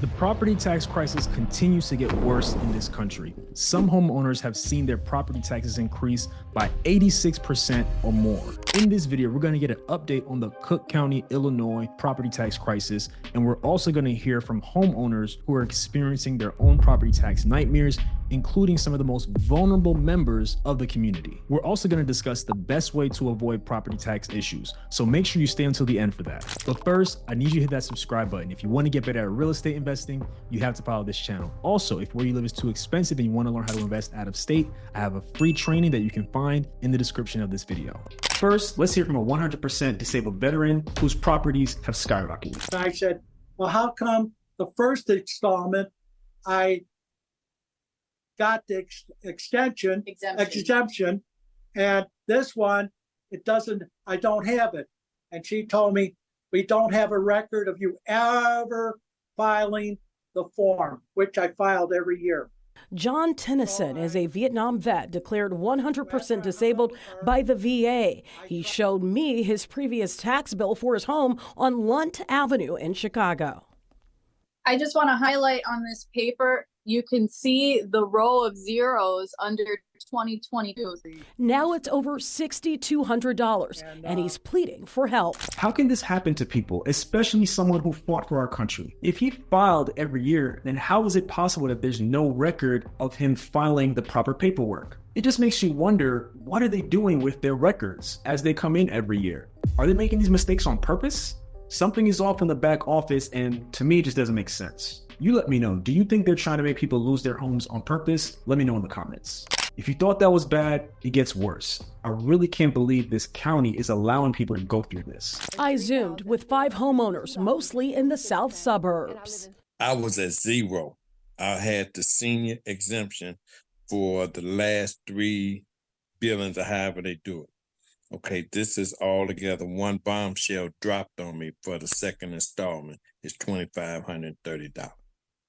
The property tax crisis continues to get worse in this country. Some homeowners have seen their property taxes increase by 86% or more. In this video, we're going to get an update on the Cook County, Illinois property tax crisis, and we're also going to hear from homeowners who are experiencing their own property tax nightmares, including some of the most vulnerable members of the community. We're also going to discuss the best way to avoid property tax issues, so make sure you stay until the end for that. But first, I need you to hit that subscribe button. If you want to get better at real estate investing, you have to follow this channel. Also, if where you live is too expensive and you want to learn how to invest out of state, I have a free training that you can find in the description of this video. First, let's hear from a 100% disabled veteran whose properties have skyrocketed. I said, well, how come the first installment I got the exemption, and this one, it doesn't, I don't have it. And she told me, we don't have a record of you ever filing the form, which I filed every year. John Tennyson is a Vietnam vet declared 100% disabled by the VA. He showed me his previous tax bill for his home on Lunt Avenue in Chicago. I just want to highlight on this paper, you can see the row of zeros under 2022. Now it's over $6,200, and he's pleading for help. How can this happen to people, especially someone who fought for our country? If he filed every year, then how is it possible that there's no record of him filing the proper paperwork? It just makes you wonder, what are they doing with their records as they come in every year? Are they making these mistakes on purpose? Something is off in the back office, and to me, it just doesn't make sense. You let me know. Do you think they're trying to make people lose their homes on purpose? Let me know in the comments. If you thought that was bad, it gets worse. I really can't believe this county is allowing people to go through this. I Zoomed with 5 homeowners, mostly in the south suburbs. I was at zero. I had the senior exemption for the last 3 billings or however they do it. Okay, this is all together. One bombshell dropped on me for the second installment. It's $2,530.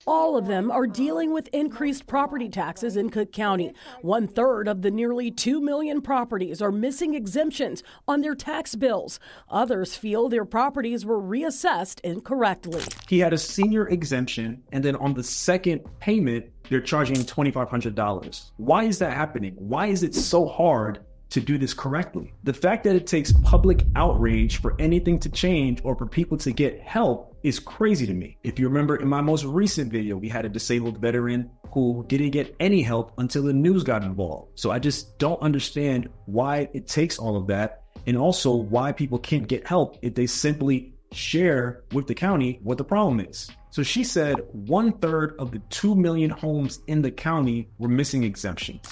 All of them are dealing with increased property taxes in Cook County. 1/3 of the nearly 2 million properties are missing exemptions on their tax bills. Others feel their properties were reassessed incorrectly. He had a senior exemption, and then on the second payment, they're charging him $2,500. Why is that happening? Why is it so hard to do this correctly? The fact that it takes public outrage for anything to change or for people to get help is crazy to me. If you remember in my most recent video, we had a disabled veteran who didn't get any help until the news got involved. So I just don't understand why it takes all of that, and also why people can't get help if they simply share with the county what the problem is. So she said 1/3 of the 2 million homes in the county were missing exemptions.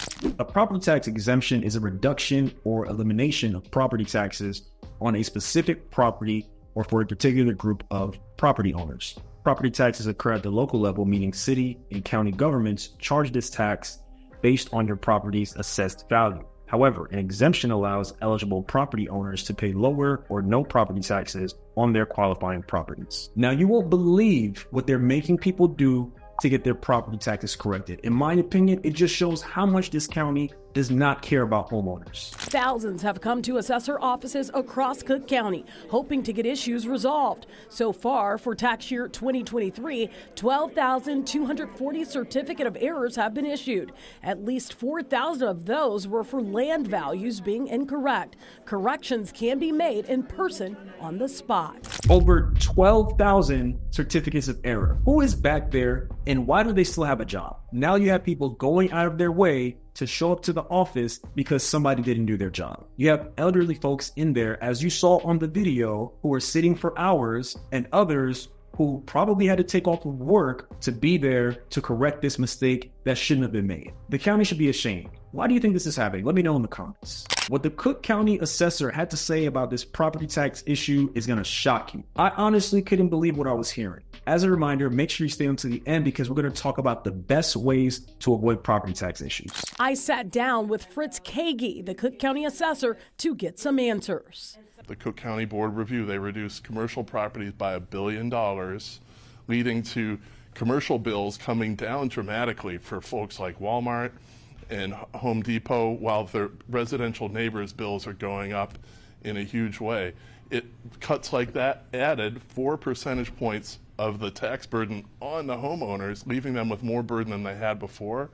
A property tax exemption is a reduction or elimination of property taxes on a specific property or for a particular group of property owners. Property taxes occur at the local level, meaning city and county governments charge this tax based on your property's assessed value. However, an exemption allows eligible property owners to pay lower or no property taxes on their qualifying properties. Now, you won't believe what they're making people do to get their property taxes corrected. In my opinion, it just shows how much this county does not care about homeowners. Thousands have come to assessor offices across Cook County, hoping to get issues resolved. So far, for tax year 2023, 12,240 certificate of errors have been issued. At least 4,000 of those were for land values being incorrect. Corrections can be made in person on the spot. Over 12,000 certificates of error. Who is back there, and why do they still have a job? Now you have people going out of their way to show up to the office because somebody didn't do their job. You have elderly folks in there, as you saw on the video, who are sitting for hours, and others who probably had to take off of work to be there to correct this mistake that shouldn't have been made. The county should be ashamed. Why do you think this is happening? Let me know in the comments. What the Cook County Assessor had to say about this property tax issue is gonna shock you. I honestly couldn't believe what I was hearing. As a reminder, make sure you stay until the end because we're gonna talk about the best ways to avoid property tax issues. I sat down with Fritz Kaegi, the Cook County Assessor, to get some answers. The Cook County Board Review, they reduced commercial properties by $1 billion, leading to commercial bills coming down dramatically for folks like Walmart and Home Depot, while their residential neighbors' bills are going up in a huge way. Cuts like that added 4 percentage points of the tax burden on the homeowners, leaving them with more burden than they had before.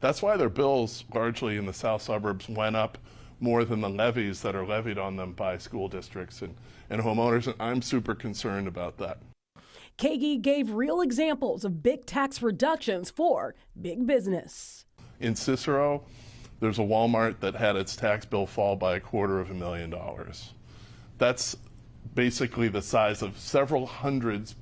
That's why their bills, largely in the south suburbs, went up more than the levies that are levied on them by school districts and homeowners, and I'm super concerned about that. Kaegi gave real examples of big tax reductions for big business. In Cicero, there's a Walmart that had its tax bill fall by $250,000. That's basically the size of several hundreds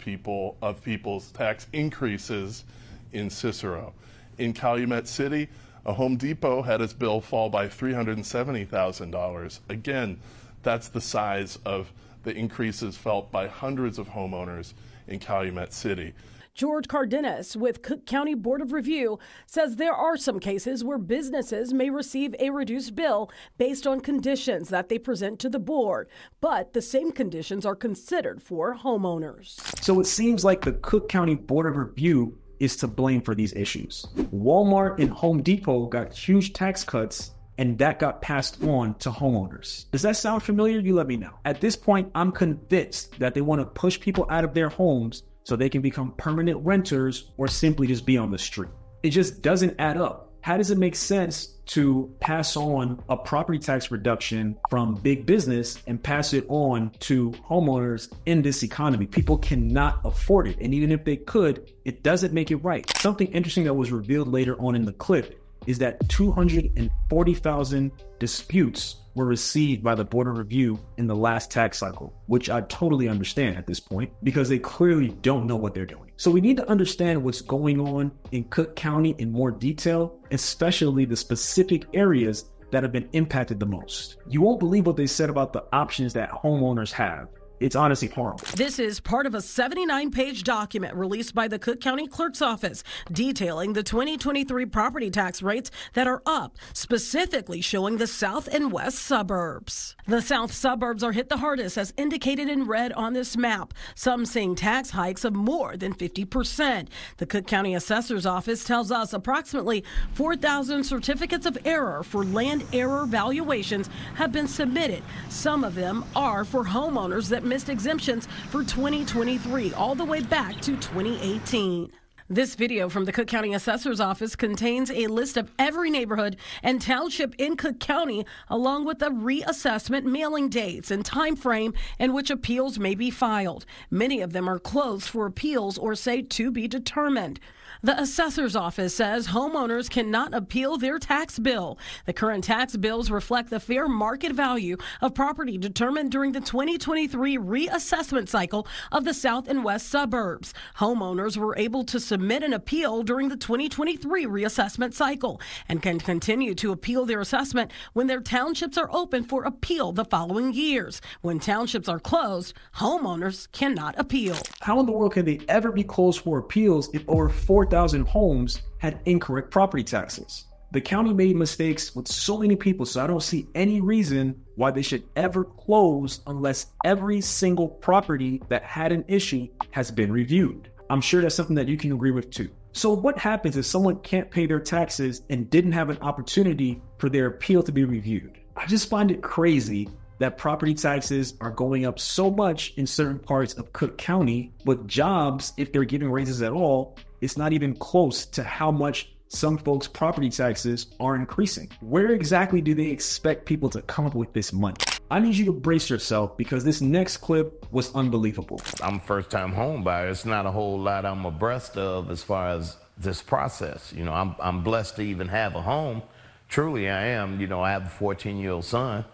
of people's tax increases in Cicero. In Calumet City, a Home Depot had its bill fall by $370,000. Again, that's the size of the increases felt by hundreds of homeowners in Calumet City. George Cardenas with Cook County Board of Review says there are some cases where businesses may receive a reduced bill based on conditions that they present to the board, but the same conditions are considered for homeowners. So it seems like the Cook County Board of Review is to blame for these issues. Walmart and Home Depot got huge tax cuts, and that got passed on to homeowners. Does that sound familiar? You let me know. At this point, I'm convinced that they want to push people out of their homes so they can become permanent renters or simply just be on the street. It just doesn't add up. How does it make sense to pass on a property tax reduction from big business and pass it on to homeowners in this economy? People cannot afford it. And even if they could, it doesn't make it right. Something interesting that was revealed later on in the clip is that 240,000 disputes were received by the Board of Review in the last tax cycle, which I totally understand at this point because they clearly don't know what they're doing. So we need to understand what's going on in Cook County in more detail, especially the specific areas that have been impacted the most. You won't believe what they said about the options that homeowners have. It's honestly horrible. This is part of a 79-page document released by the Cook County Clerk's Office detailing the 2023 property tax rates that are up, specifically showing the south and west suburbs. The south suburbs are hit the hardest, as indicated in red on this map, some seeing tax hikes of more than 50%. The Cook County Assessor's Office tells us approximately 4,000 certificates of error for land error valuations have been submitted. Some of them are for homeowners that missed exemptions for 2023 all the way back to 2018. This video from the Cook County Assessor's Office contains a list of every neighborhood and township in Cook County, along with the reassessment mailing dates and time frame in which appeals may be filed. Many of them are closed for appeals or say to be determined. The Assessor's Office says homeowners cannot appeal their tax bill. The current tax bills reflect the fair market value of property determined during the 2023 reassessment cycle of the south and west suburbs. Homeowners were able to submit an appeal during the 2023 reassessment cycle and can continue to appeal their assessment when their townships are open for appeal the following years. When townships are closed, homeowners cannot appeal. How in the world can they ever be closed for appeals if over 4,000 homes had incorrect property taxes? The county made mistakes with so many people, so I don't see any reason why they should ever close unless every single property that had an issue has been reviewed. I'm sure that's something that you can agree with too. So what happens if someone can't pay their taxes and didn't have an opportunity for their appeal to be reviewed? I just find it crazy that property taxes are going up so much in certain parts of Cook County, with jobs, if they're giving raises at all, it's not even close to how much some folks' property taxes are increasing. Where exactly do they expect people to come up with this money? I need you to brace yourself because this next clip was unbelievable. I'm a first-time home buyer. It's not a whole lot I'm abreast of as far as this process. You know, I'm blessed to even have a home. Truly, I am. You know, I have a 14-year-old son,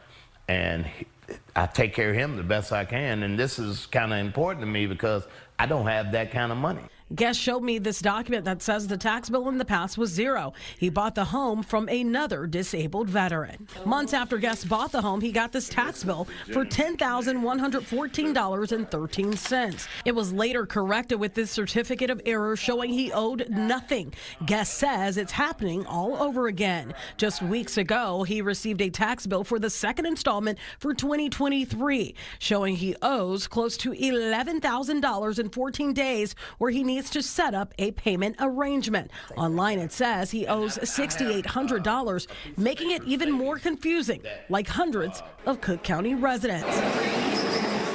and I take care of him the best I can. And this is kind of important to me because I don't have that kind of money. Guest showed me this document that says the tax bill in the past was zero. He bought the home from another disabled veteran. Months after Guest bought the home, he got this tax bill for $10,114.13. It was later corrected with this certificate of error showing he owed nothing. Guest says it's happening all over again. Just weeks ago, he received a tax bill for the second installment for 2023, showing he owes close to $11,000 in 14 days, where he needs to set up a payment arrangement. Online it says he owes $6,800, making it even more confusing, like hundreds of Cook County residents.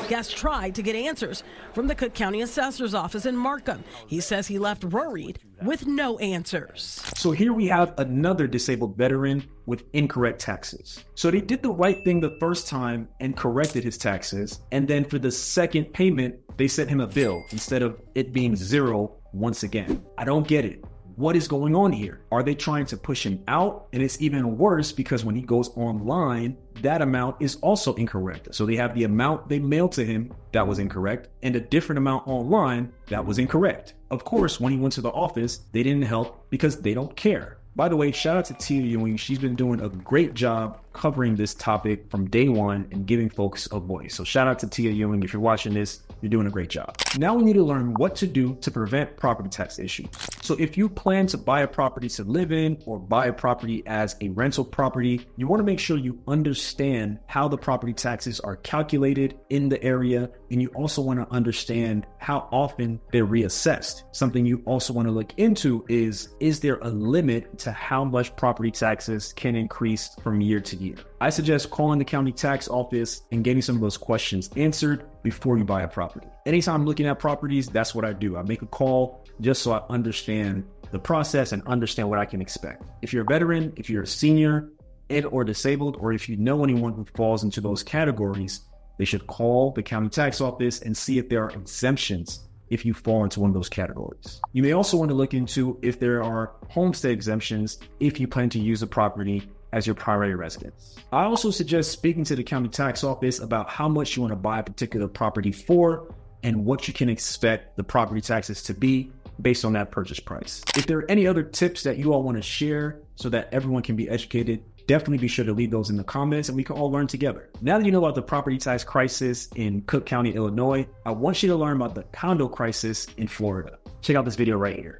Guest tried to get answers from the Cook County Assessor's office in Markham. He says he left worried with no answers. So here we have another disabled veteran with incorrect taxes. So they did the right thing the first time and corrected his taxes. And then for the second payment, they sent him a bill instead of it being zero once again. I don't get it. What is going on here? Are they trying to push him out? And it's even worse because when he goes online, that amount is also incorrect. So they have the amount they mailed to him that was incorrect and a different amount online that was incorrect. Of course, when he went to the office, they didn't help because they don't care. By the way, shout out to Tia Ewing. She's been doing a great job covering this topic from day one and giving folks a voice. So shout out to Tia Ewing. If you're watching this, you're doing a great job. Now we need to learn what to do to prevent property tax issues. So if you plan to buy a property to live in or buy a property as a rental property, you want to make sure you understand how the property taxes are calculated in the area. And you also want to understand how often they're reassessed. Something you also want to look into is there a limit to how much property taxes can increase from year to year? I suggest calling the county tax office and getting some of those questions answered before you buy a property. Anytime I'm looking at properties, that's what I do. I make a call just so I understand the process and understand what I can expect. If you're a veteran, if you're a senior and or disabled, or if you know anyone who falls into those categories, they should call the county tax office and see if there are exemptions if you fall into one of those categories. You may also want to look into if there are homestead exemptions if you plan to use a property as your primary residence. I also suggest speaking to the county tax office about how much you want to buy a particular property for and what you can expect the property taxes to be based on that purchase price. If there are any other tips that you all want to share so that everyone can be educated, definitely be sure to leave those in the comments and we can all learn together. Now that you know about the property tax crisis in Cook County, Illinois, I want you to learn about the condo crisis in Florida. Check out this video right here.